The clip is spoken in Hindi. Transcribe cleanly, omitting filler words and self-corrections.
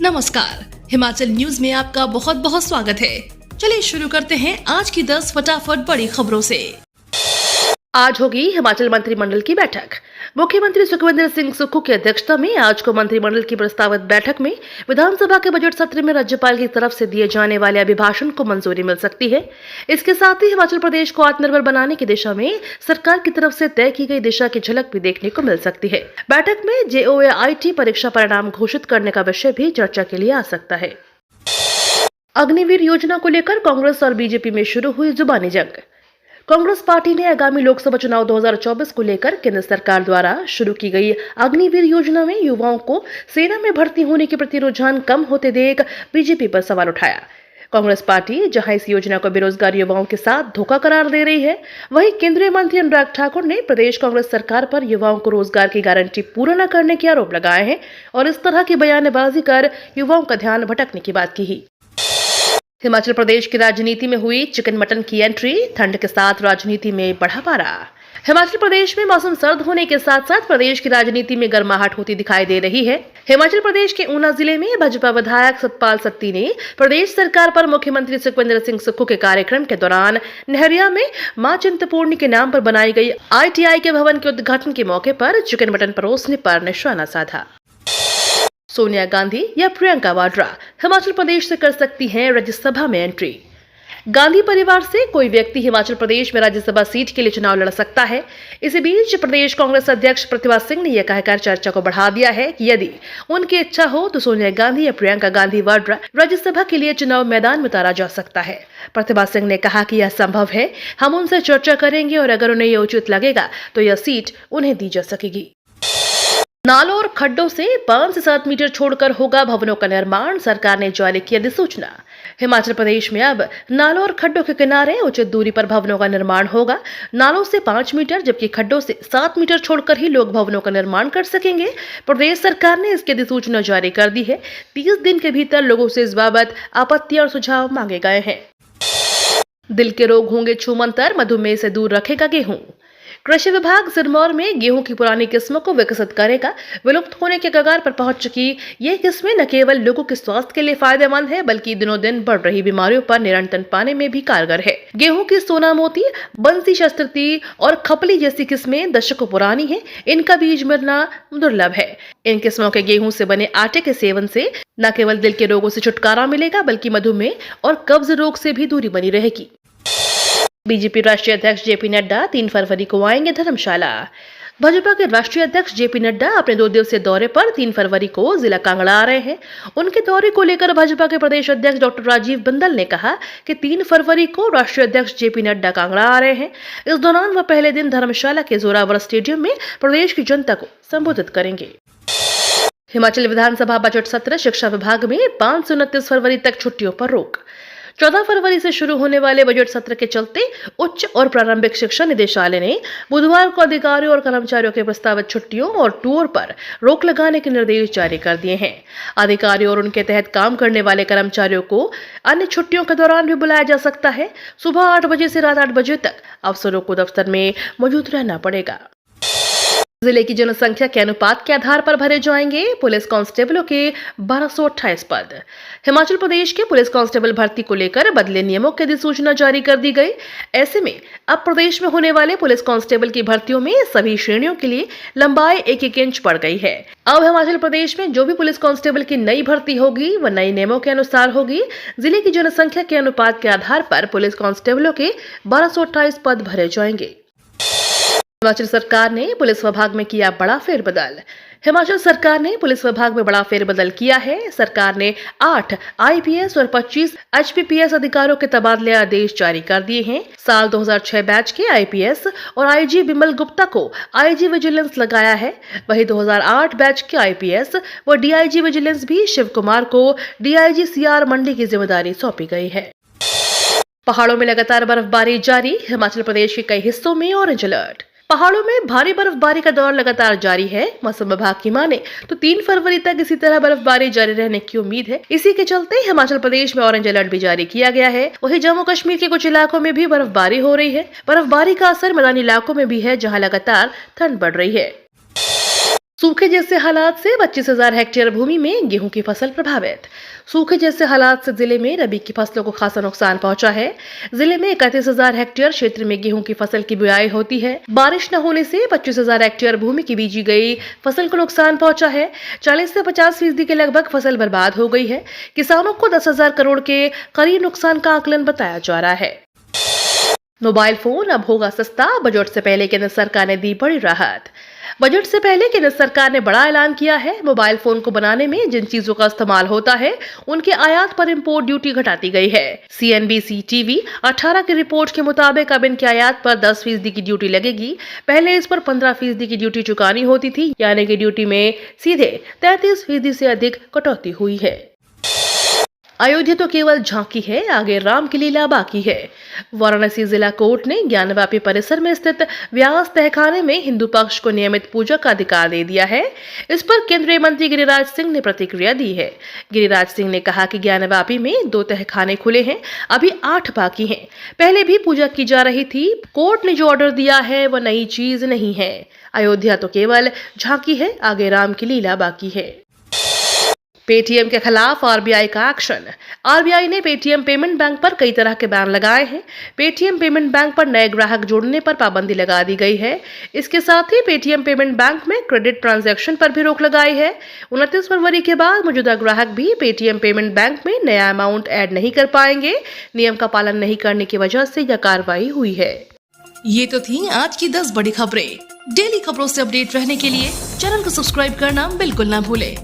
नमस्कार, हिमाचल न्यूज में आपका बहुत बहुत स्वागत है। चलिए शुरू करते हैं आज की 10 फटाफट बड़ी खबरों से। आज होगी हिमाचल मंत्रिमंडल की बैठक। मुख्यमंत्री सुखविंदर सिंह सुक्खू की अध्यक्षता में आज को मंत्रिमंडल की प्रस्तावित बैठक में विधानसभा के बजट सत्र में राज्यपाल की तरफ से दिए जाने वाले अभिभाषण को मंजूरी मिल सकती है। इसके साथ ही हिमाचल प्रदेश को आत्मनिर्भर बनाने की दिशा में सरकार की तरफ से तय की गई दिशा की झलक भी देखने को मिल सकती है। बैठक में JOAIT परीक्षा परिणाम घोषित करने का विषय भी चर्चा के लिए आ सकता है। अग्निवीर योजना को लेकर कांग्रेस और बीजेपी में शुरू हुई जुबानी जंग। कांग्रेस पार्टी ने आगामी लोकसभा चुनाव 2024 को लेकर केंद्र सरकार द्वारा शुरू की गई अग्निवीर योजना में युवाओं को सेना में भर्ती होने के प्रति रुझान कम होते देख बीजेपी पर सवाल उठाया। कांग्रेस पार्टी जहां इस योजना को बेरोजगार युवाओं के साथ धोखा करार दे रही है, वहीं केंद्रीय मंत्री अनुराग ठाकुर ने प्रदेश कांग्रेस सरकार पर युवाओं को रोजगार की गारंटी पूरा न करने के आरोप लगाए हैं और इस तरह की बयानबाजी कर युवाओं का ध्यान भटकने की बात की। हिमाचल प्रदेश की राजनीति में हुई चिकन मटन की एंट्री, ठंड के साथ राजनीति में बढ़ा पारा। हिमाचल प्रदेश में मौसम सर्द होने के साथ साथ प्रदेश की राजनीति में गर्माहट होती दिखाई दे रही है। हिमाचल प्रदेश के ऊना जिले में भाजपा विधायक सतपाल सत्ती ने प्रदेश सरकार पर मुख्यमंत्री सुखविंदर सिंह सुक्खू के कार्यक्रम के दौरान नहरिया में मां चिंतपूर्णी के नाम पर बनाई गई ITI के भवन के उद्घाटन के मौके पर चिकन मटन परोसने पर निशाना साधा। सोनिया गांधी या प्रियंका वाड्रा हिमाचल प्रदेश से कर सकती हैं राज्यसभा में एंट्री। गांधी परिवार से कोई व्यक्ति हिमाचल प्रदेश में राज्यसभा सीट के लिए चुनाव लड़ सकता है। इसी बीच प्रदेश कांग्रेस अध्यक्ष प्रतिभा सिंह ने यह कहकर चर्चा को बढ़ा दिया है कि यदि उनकी इच्छा हो तो सोनिया गांधी या प्रियंका गांधी वाड्रा राज्यसभा के लिए चुनाव मैदान में उतारा जा सकता है। प्रतिभा सिंह ने कहा कि यह संभव है, हम उनसे चर्चा करेंगे और अगर उन्हें यह उचित लगेगा तो यह सीट उन्हें दी जा सकेगी। नालों और खड्डों से 5 से 7 मीटर छोड़कर होगा भवनों का निर्माण, सरकार ने जारी की अधिसूचना। हिमाचल प्रदेश में अब नालों और खड्डों के किनारे उचित दूरी पर भवनों का निर्माण होगा। नालों से 5 मीटर जबकि खड्डों से 7 मीटर छोड़कर ही लोग भवनों का निर्माण कर सकेंगे। प्रदेश सरकार ने इसकी अधिसूचना जारी कर दी है। 30 दिन के भीतर लोगों से इस बाबत आपत्ति और सुझाव मांगे गए हैं। दिल के रोग होंगे छूमंतर, मधुमेह से दूर रखेगा गेहूं। कृषि विभाग सिरमौर में गेहूं की पुरानी किस्मों को विकसित करेगा। विलुप्त होने के कगार पर पहुंच चुकी ये किस्में न केवल लोगों के स्वास्थ्य के लिए फायदेमंद है बल्कि दिनों दिन बढ़ रही बीमारियों पर नियंत्रण पाने में भी कारगर है। गेहूं की सोना मोती, बंसी शस्त्रती और खपली जैसी किस्में दशकों पुरानी है। इनका बीज मिलना दुर्लभ है। इन किस्मों के गेहूं से बने आटे के सेवन से न केवल दिल के रोगों से छुटकारा मिलेगा बल्कि मधुमेह और कब्ज रोग से भी दूरी बनी रहेगी। बीजेपी राष्ट्रीय अध्यक्ष JP नड्डा 3 फरवरी को आएंगे धर्मशाला। भाजपा के राष्ट्रीय अध्यक्ष JP नड्डा अपने 2 दिवसीय दौरे पर 3 फरवरी को जिला कांगड़ा आ रहे हैं। उनके दौरे को लेकर भाजपा के प्रदेश अध्यक्ष डॉक्टर राजीव बिंदल ने कहा कि 3 फरवरी को राष्ट्रीय अध्यक्ष JP नड्डा कांगड़ा आ रहे हैं। इस दौरान वह पहले दिन धर्मशाला के जोरावर स्टेडियम में प्रदेश की जनता को संबोधित करेंगे। हिमाचल विधानसभा बजट सत्र, शिक्षा विभाग में 5 से 29 फरवरी तक छुट्टियों पर रोक। 14 फरवरी से शुरू होने वाले बजट सत्र के चलते उच्च और प्रारंभिक शिक्षा निदेशालय ने बुधवार को अधिकारियों और कर्मचारियों के प्रस्तावित छुट्टियों और टूर पर रोक लगाने के निर्देश जारी कर दिए हैं। अधिकारियों और उनके तहत काम करने वाले कर्मचारियों को अन्य छुट्टियों के दौरान भी बुलाया जा सकता है। सुबह 8 बजे से रात 8 बजे तक अफसरों को दफ्तर में मौजूद रहना पड़ेगा। जिले की जनसंख्या के अनुपात के आधार पर भरे जाएंगे पुलिस कांस्टेबलों के 1228 पद। हिमाचल प्रदेश के पुलिस कांस्टेबल भर्ती को लेकर बदले नियमों की अधिसूचना जारी कर दी गई। ऐसे में अब प्रदेश में होने वाले पुलिस कांस्टेबल की भर्तियों में सभी श्रेणियों के लिए लंबाई 1-1 इंच बढ़ गई है। अब हिमाचल प्रदेश में जो भी पुलिस कांस्टेबल की नई भर्ती होगी वह नए नियमों के अनुसार होगी। जिले की जनसंख्या के अनुपात के आधार पर पुलिस कांस्टेबलों के 1228 पद भरे जाएंगे। हिमाचल सरकार ने पुलिस विभाग में किया बड़ा फेरबदल। हिमाचल सरकार ने पुलिस विभाग में बड़ा फेरबदल किया है। सरकार ने 8 IPS और 25 HPPS अधिकारियों के तबादले आदेश जारी कर दिए हैं। साल 2006 बैच के IPS और IG बिमल गुप्ता को IG विजिलेंस लगाया है। वही 2008 बैच के IPS व DIG विजिलेंस भी शिव कुमार को DIG CR मंडी की जिम्मेदारी सौंपी गई है। पहाड़ों में लगातार बर्फबारी जारी, हिमाचल प्रदेश के कई हिस्सों में ऑरेंज अलर्ट। पहाड़ों में भारी बर्फबारी का दौर लगातार जारी है। मौसम विभाग की माने तो 3 फरवरी तक इसी तरह बर्फबारी जारी रहने की उम्मीद है। इसी के चलते हिमाचल प्रदेश में ऑरेंज अलर्ट भी जारी किया गया है। वहीं जम्मू कश्मीर के कुछ इलाकों में भी बर्फबारी हो रही है। बर्फबारी का असर मैदानी इलाकों में भी है, जहां लगातार ठंड बढ़ रही है। सूखे जैसे हालात से 25,000 हेक्टेयर भूमि में गेहूं की फसल प्रभावित। सूखे जैसे हालात से जिले में रबी की फसलों को खासा नुकसान पहुंचा है। जिले में 31,000 हेक्टेयर क्षेत्र में गेहूं की फसल की बुआई होती है। बारिश न होने से 25,000 हेक्टेयर भूमि की बीजी गई फसल को नुकसान पहुंचा है। 40 से 50% के लगभग फसल बर्बाद हो गई है। किसानों को 10,000 करोड़ के करीब नुकसान का आकलन बताया जा रहा है। मोबाइल फोन अब होगा सस्ता, बजट से पहले केंद्र सरकार ने दी बड़ी राहत। बजट से पहले केंद्र सरकार ने बड़ा ऐलान किया है। मोबाइल फोन को बनाने में जिन चीजों का इस्तेमाल होता है उनके आयात पर इंपोर्ट ड्यूटी घटा दी गई है। CNBC TV 18 की रिपोर्ट के मुताबिक अब इनके आयात पर 10% की ड्यूटी लगेगी। पहले इस पर 15% की ड्यूटी चुकानी होती थी, यानी कि ड्यूटी में सीधे 33% से अधिक कटौती हुई है। अयोध्या तो केवल झांकी है, आगे राम की लीला बाकी है। वाराणसी जिला कोर्ट ने ज्ञानवापी परिसर में स्थित व्यास तहखाने में हिंदू पक्ष को नियमित पूजा का अधिकार दे दिया है। इस पर केंद्रीय मंत्री गिरिराज सिंह ने प्रतिक्रिया दी है। गिरिराज सिंह ने कहा कि ज्ञानवापी में 2 तहखाने खुले हैं, अभी 8 बाकी हैं। पहले भी पूजा की जा रही थी। कोर्ट ने जो ऑर्डर दिया है वह नई चीज नहीं है। अयोध्या तो केवल झांकी है, आगे राम की लीला बाकी है। पेटीएम के खिलाफ आरबीआई का एक्शन। आरबीआई ने पेटीएम पेमेंट बैंक पर कई तरह के बैन लगाए हैं। पेटीएम पेमेंट बैंक पर नए ग्राहक जोड़ने पर पाबंदी लगा दी गई है। इसके साथ ही पेटीएम पेमेंट बैंक में क्रेडिट ट्रांजैक्शन पर भी रोक लगाई है। 29 फरवरी के बाद मौजूदा ग्राहक भी पेटीएम पेमेंट बैंक में नया अमाउंट ऐड नहीं कर पाएंगे। नियम का पालन नहीं करने की वजह से यह कार्रवाई हुई है। ये तो थी आज की 10 बड़ी खबरें। डेली खबरों से अपडेट रहने के लिए चैनल को सब्सक्राइब करना बिल्कुल ना भूलें।